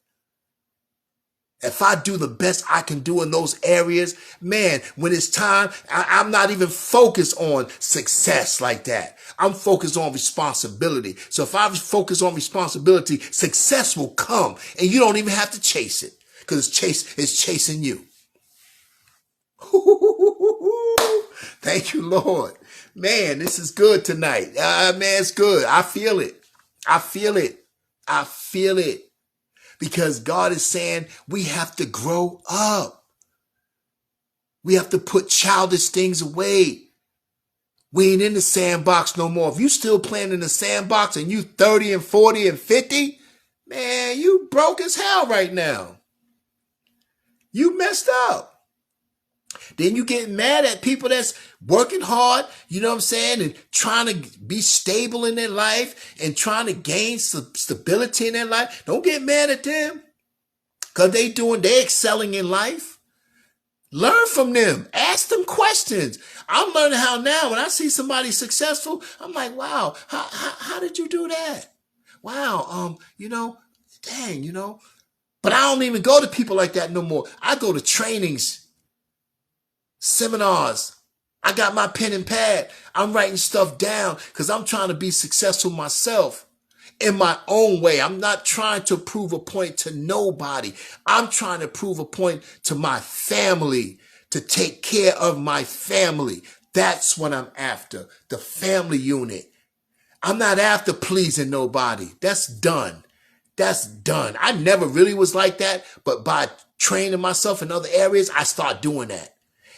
Speaker 1: If I do the best I can do in those areas, man, when it's time, I'm not even focused on success like that. I'm focused on responsibility. So if I focus on responsibility, success will come and you don't even have to chase it because it's chasing you. Thank you, Lord. Man, this is good tonight. Man, it's good. I feel it. Because God is saying we have to grow up. We have to put childish things away. We ain't in the sandbox no more. If you still playing in the sandbox and you 30 and 40 and 50, man, you broke as hell right now. You messed up. Then you get mad at people that's working hard, you know what I'm saying, and trying to be stable in their life and trying to gain stability in their life. Don't get mad at them because they excelling in life. Learn from them. Ask them questions. I'm learning how now when I see somebody successful, I'm like, wow, how did you do that? Wow, dang, But I don't even go to people like that no more. I go to trainings, seminars. I got my pen and pad. I'm writing stuff down because I'm trying to be successful myself in my own way. I'm not trying to prove a point to nobody. I'm trying to prove a point to my family, to take care of my family. That's what I'm after, the family unit. I'm not after pleasing nobody. That's done. That's done. I never really was like that, but by training myself in other areas, I start doing that.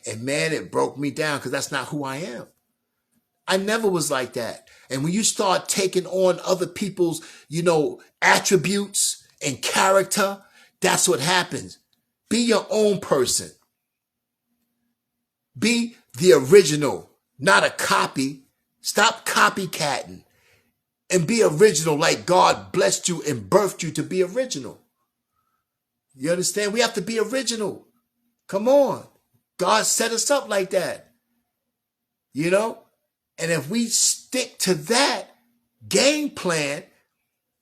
Speaker 1: And man, it broke me down because that's not who I am. I never was like that. And when you start taking on other people's, attributes and character, that's what happens. Be your own person. Be the original, not a copy. Stop copycatting and be original like God blessed you and birthed you to be original. You understand? We have to be original. Come on. God set us up like that. And if we stick to that game plan,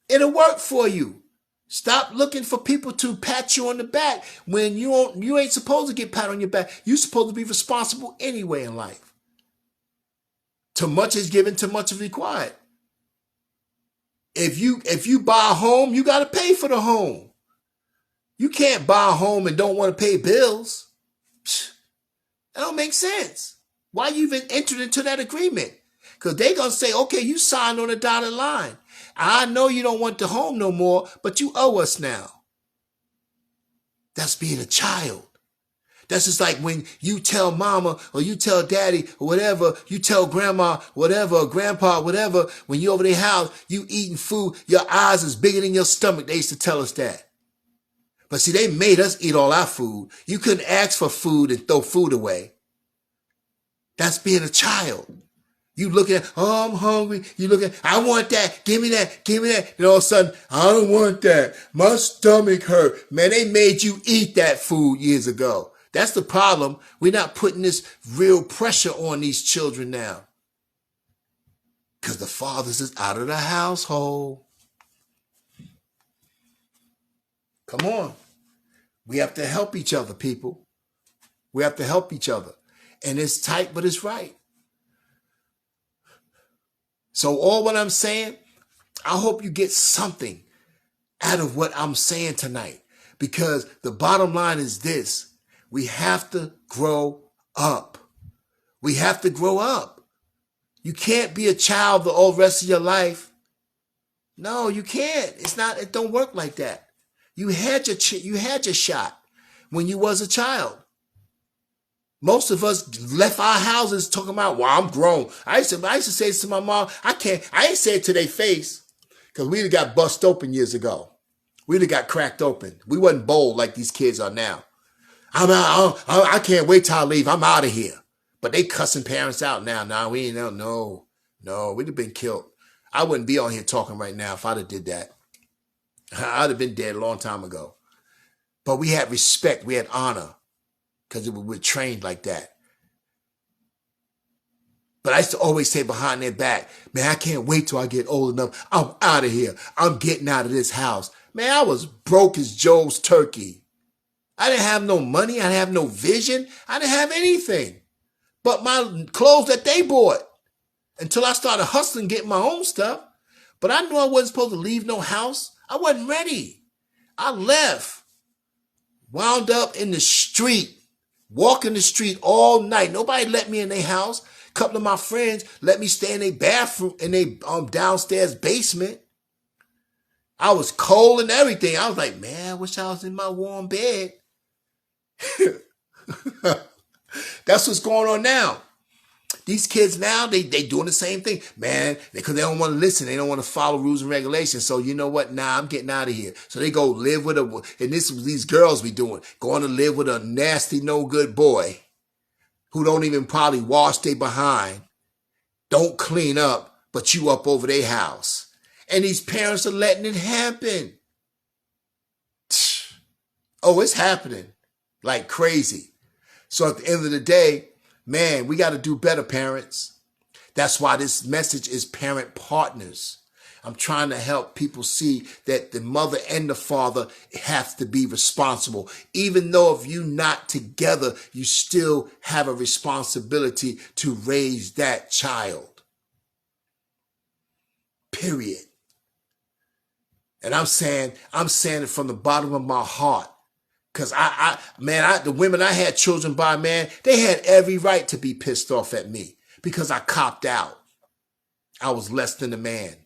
Speaker 1: it'll work for you. Stop looking for people to pat you on the back when you ain't supposed to get pat on your back. You're supposed to be responsible anyway in life. Too much is given, too much is required. If you buy a home, you got to pay for the home. You can't buy a home and don't want to pay bills. That don't make sense. Why you even entered into that agreement? Because they're going to say, okay, you signed on a dotted line. I know you don't want the home no more, but you owe us now. That's being a child. That's just like when you tell mama or you tell daddy or whatever, you tell grandma, whatever, or grandpa, whatever, when you over their house, you eating food, your eyes is bigger than your stomach. They used to tell us that. But see, they made us eat all our food. You couldn't ask for food and throw food away. That's being a child. You looking at, oh, I'm hungry. You looking at, I want that. Give me that. Give me that. And all of a sudden, I don't want that. My stomach hurt. Man, they made you eat that food years ago. That's the problem. We're not putting this real pressure on these children now. Because the fathers is out of the household. Come on. We have to help each other, people. We have to help each other. And it's tight, but it's right. So all what I'm saying, I hope you get something out of what I'm saying tonight. Because the bottom line is this. We have to grow up. We have to grow up. You can't be a child the whole rest of your life. No, you can't. It don't work like that. You had your shot when you was a child. Most of us left our houses talking about, well, I'm grown. I used to say to my mom, I ain't say it to their face because we'd have got bust open years ago. We'd have got cracked open. We wasn't bold like these kids are now. I'm out. I can't wait till I leave. I'm out of here. But they cussing parents out now. Nah, we ain't out. No, we'd have been killed. I wouldn't be on here talking right now if I'd have did that. I'd have been dead a long time ago. But we had respect. We had honor because we were trained like that. But I used to always say behind their back, man, I can't wait till I get old enough. I'm out of here. I'm getting out of this house. Man, I was broke as Joe's turkey. I didn't have no money. I didn't have no vision. I didn't have anything but my clothes that they bought until I started hustling, getting my own stuff. But I knew I wasn't supposed to leave no house. I wasn't ready. I left, wound up in the street, walking the street all night. Nobody let me in their house. A couple of my friends let me stay in their bathroom, in their downstairs basement. I was cold and everything. I was like, man, I wish I was in my warm bed. That's what's going on now. These kids now, they doing the same thing. Man, because they don't want to listen. They don't want to follow rules and regulations. So you know what? Nah, I'm getting out of here. So they go live with and this is these girls be doing, going to live with a nasty, no good boy who don't even probably wash their behind, don't clean up, but you up over their house. And these parents are letting it happen. Oh, it's happening like crazy. So at the end of the day, man, we got to do better, parents. That's why this message is parent partners. I'm trying to help people see that the mother and the father have to be responsible. Even though if you're not together, you still have a responsibility to raise that child. Period. And I'm saying it from the bottom of my heart. Cause the women I had children by, man, they had every right to be pissed off at me because I copped out. I was less than a man.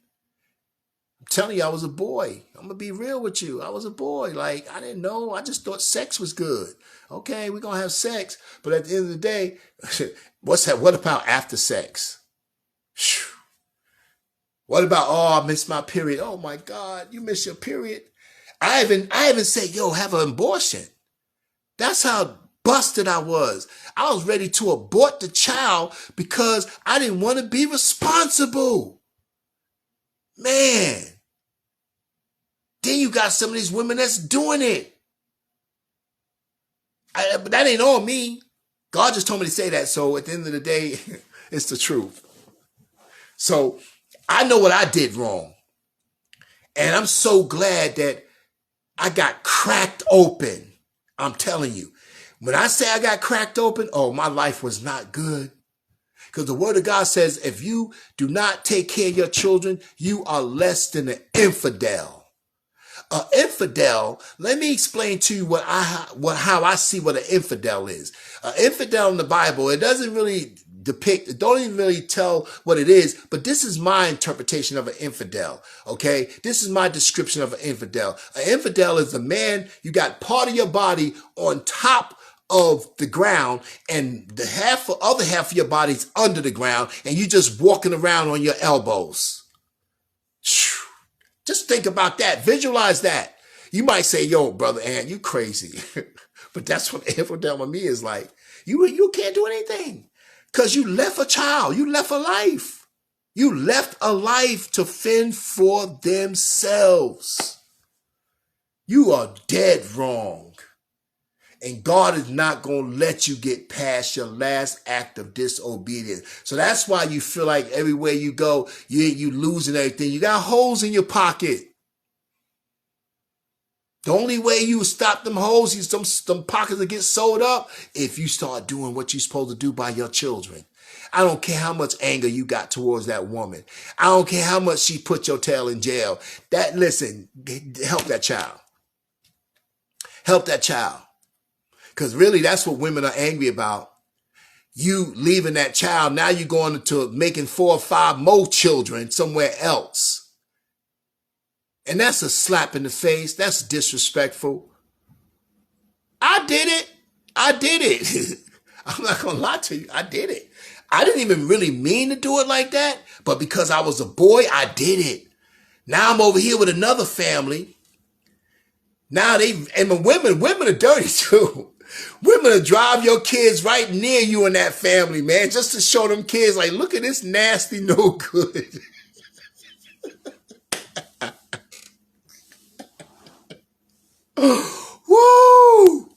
Speaker 1: I'm telling you, I was a boy. I'm gonna be real with you. I was a boy. Like, I didn't know. I just thought sex was good. Okay, we're gonna have sex. But at the end of the day, what's that? What about after sex? What about, oh, I missed my period? Oh my God, you missed your period. I even said, yo, have an abortion. That's how busted I was. I was ready to abort the child because I didn't want to be responsible. Man. Then you got some of these women that's doing it. But that ain't on me. God just told me to say that. So at the end of the day, it's the truth. So I know what I did wrong. And I'm so glad that I got cracked open. I'm telling you. When I say I got cracked open, oh, my life was not good. Because the word of God says, if you do not take care of your children, you are less than an infidel. An infidel, let me explain to you how I see what an infidel is. An infidel in the Bible, it doesn't really depict, it don't even really tell what it is, but this is my interpretation of an infidel, okay? This is my description of an infidel. An infidel is a man, you got part of your body on top of the ground and the other half of your body's under the ground and you just walking around on your elbows. Just think about that. Visualize that. You might say, yo, brother Ant, you crazy. But that's what infidel with me is like. You can't do anything because you left a child. You left a life. You left a life to fend for themselves. You are dead wrong. And God is not going to let you get past your last act of disobedience. So that's why you feel like everywhere you go, you losing everything. You got holes in your pocket. The only way you stop them holes, them pockets that get sewed up, if you start doing what you're supposed to do by your children. I don't care how much anger you got towards that woman. I don't care how much she put your tail in jail. Listen, help that child. Help that child. Because really, that's what women are angry about. You leaving that child, now you're going into making 4 or 5 more children somewhere else. And that's a slap in the face. That's disrespectful. I did it. I'm not going to lie to you. I did it. I didn't even really mean to do it like that. But because I was a boy, I did it. Now I'm over here with another family. Now women are dirty too. Women will drive your kids right near you in that family, man, just to show them kids, like, look at this nasty, no good. Woo!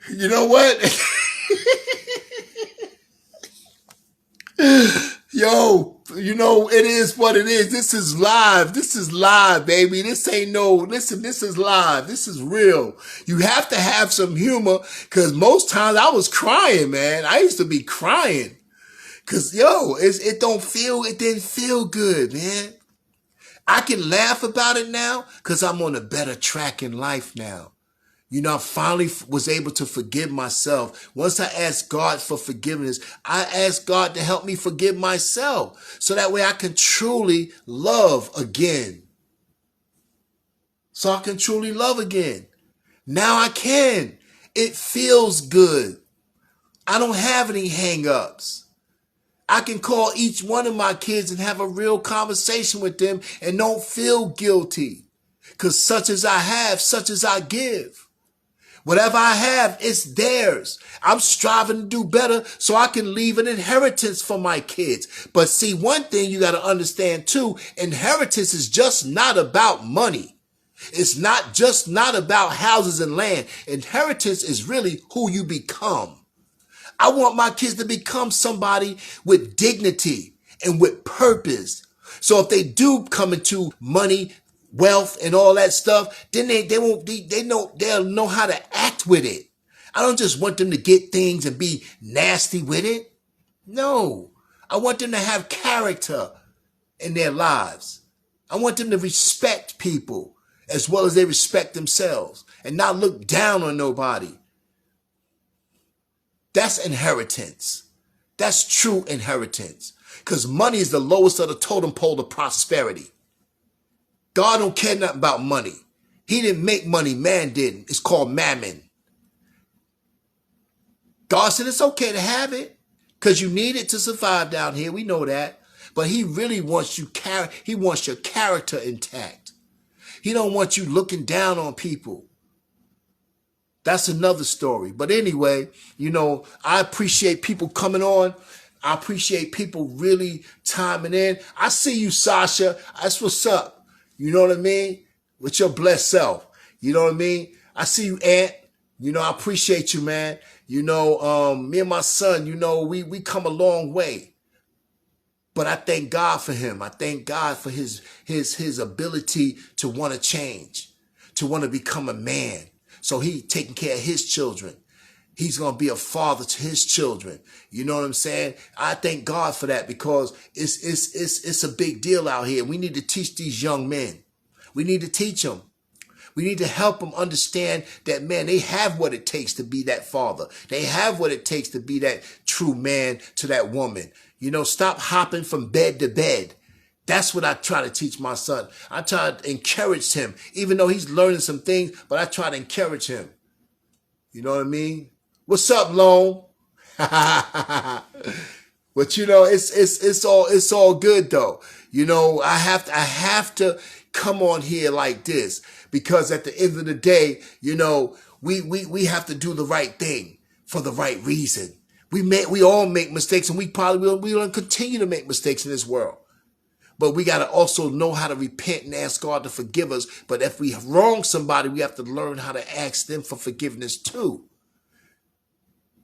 Speaker 1: You know what? Yo, you know, it is what it is. This is live. This is live, baby. This ain't no, listen, this is live. This is real. You have to have some humor because most times I was crying, man. I used to be crying because, yo, it didn't feel good, man. I can laugh about it now because I'm on a better track in life now. You know, I finally was able to forgive myself. Once I asked God for forgiveness, I asked God to help me forgive myself so that way I can truly love again. So I can truly love again. Now I can. It feels good. I don't have any hang-ups. I can call each one of my kids and have a real conversation with them and don't feel guilty. Because such as I have, such as I give. Whatever I have, it's theirs. I'm striving to do better so I can leave an inheritance for my kids. But see, one thing you got to understand too, inheritance is just not about money. It's not about houses and land. Inheritance is really who you become. I want my kids to become somebody with dignity and with purpose. So if they do come into money, wealth, and all that stuff, then they'll know how to act with it. I don't just want them to get things and be nasty with it. No, I want them to have character in their lives. I want them to respect people as well as they respect themselves and not look down on nobody. That's inheritance. That's true inheritance. Because money is the lowest of the totem pole of prosperity. God don't care nothing about money. He didn't make money, man didn't. It's called mammon. God said it's okay to have it because you need it to survive down here. We know that. But he really wants he wants your character intact. He don't want you looking down on people. That's another story. But anyway, I appreciate people coming on. I appreciate people really timing in. I see you, Sasha. That's what's up. You know what I mean? With your blessed self. You know what I mean? I see you, Aunt. I appreciate you, man. Me and my son, we come a long way. But I thank God for him. I thank God for his ability to want to change, to want to become a man. So he taking care of his children. He's going to be a father to his children. You know what I'm saying? I thank God for that because it's a big deal out here. We need to teach these young men. We need to teach them. We need to help them understand that, man, they have what it takes to be that father. They have what it takes to be that true man to that woman. Stop hopping from bed to bed. That's what I try to teach my son. I try to encourage him, even though he's learning some things, but I try to encourage him. You know what I mean? What's up, Lone? But it's all good though. I have to come on here like this because at the end of the day, we have to do the right thing for the right reason. We all make mistakes, and we probably will continue to make mistakes in this world. But we got to also know how to repent and ask God to forgive us. But if we wrong somebody, we have to learn how to ask them for forgiveness too.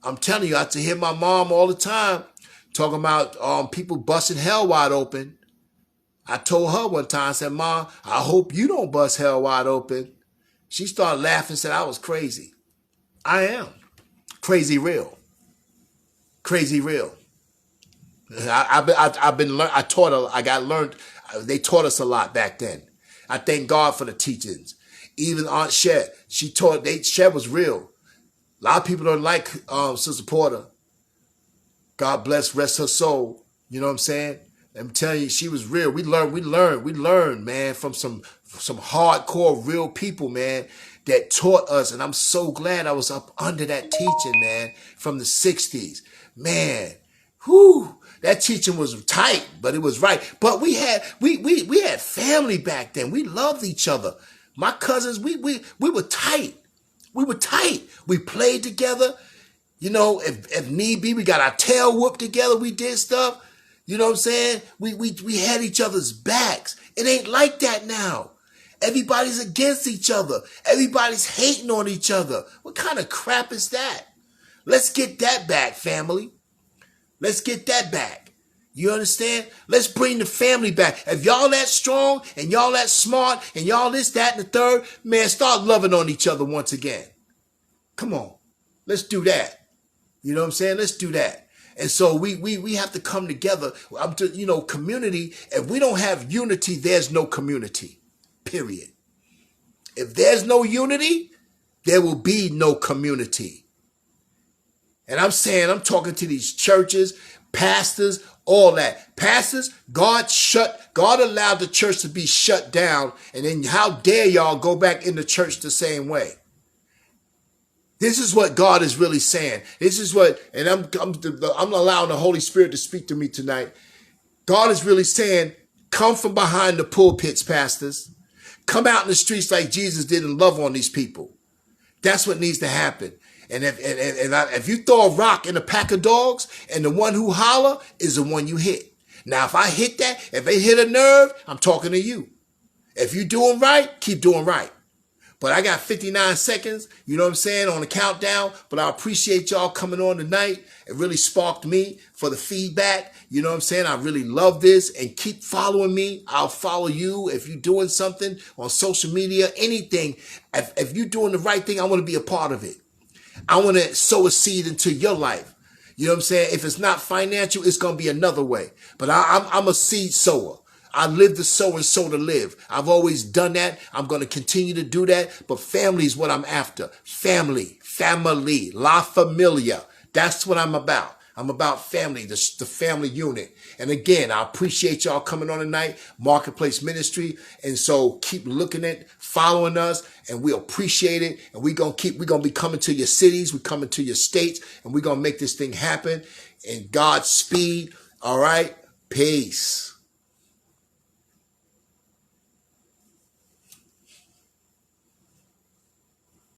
Speaker 1: I'm telling you, I have to hear my mom all the time talking about people busting hell wide open. I told her one time, I said, Mom, I hope you don't bust hell wide open. She started laughing and said I was crazy. I am. Crazy real. Crazy real. I taught her. I got learned. They taught us a lot back then. I thank God for the teachings. Even Aunt Shed, Shed was real. A lot of people don't like Sister Porter. God bless, rest her soul. You know what I'm saying? I'm telling you, she was real. We learned, man, from some hardcore real people, man, that taught us. And I'm so glad I was up under that teaching, man, from the 60s. Man, whoo. That teaching was tight, but it was right. But we had family back then. We loved each other. My cousins, we were tight. We were tight. We played together. If need be, we got our tail whooped together. We did stuff. You know what I'm saying? We had each other's backs. It ain't like that now. Everybody's against each other. Everybody's hating on each other. What kind of crap is that? Let's get that back, family. Let's get that back. You understand? Let's bring the family back. If y'all that strong and y'all that smart and y'all this, that, and the third, man, start loving on each other once again. Come on. Let's do that. You know what I'm saying? Let's do that. And so we have to come together. Community, if we don't have unity, there's no community. Period. If there's no unity, there will be no community. And I'm talking to these churches, pastors, all that. Pastors, God allowed the church to be shut down. And then how dare y'all go back in the church the same way? This is what God is really saying. This is what, and I'm allowing the Holy Spirit to speak to me tonight. God is really saying, come from behind the pulpits, pastors. Come out in the streets like Jesus did and love on these people. That's what needs to happen. And if you throw a rock in a pack of dogs and the one who holler is the one you hit. Now, if I hit that, if they hit a nerve, I'm talking to you. If you're doing right, keep doing right. But I got 59 seconds, you know what I'm saying, on the countdown. But I appreciate y'all coming on tonight. It really sparked me for the feedback. You know what I'm saying? I really love this. And keep following me. I'll follow you. If you're doing something on social media, anything, if you're doing the right thing, I want to be a part of it. I want to sow a seed into your life. You know what I'm saying? If it's not financial, it's going to be another way. But I'm a seed sower. I live to sow and sow to live. I've always done that. I'm going to continue to do that. But family is what I'm after. Family, la familia. That's what I'm about. I'm about family, the family unit. And again, I appreciate y'all coming on tonight, Marketplace Ministry. And so keep looking at, following us, and we appreciate it. And we're going to be coming to your cities. We're coming to your states, and we're going to make this thing happen in God's speed. All right. Peace.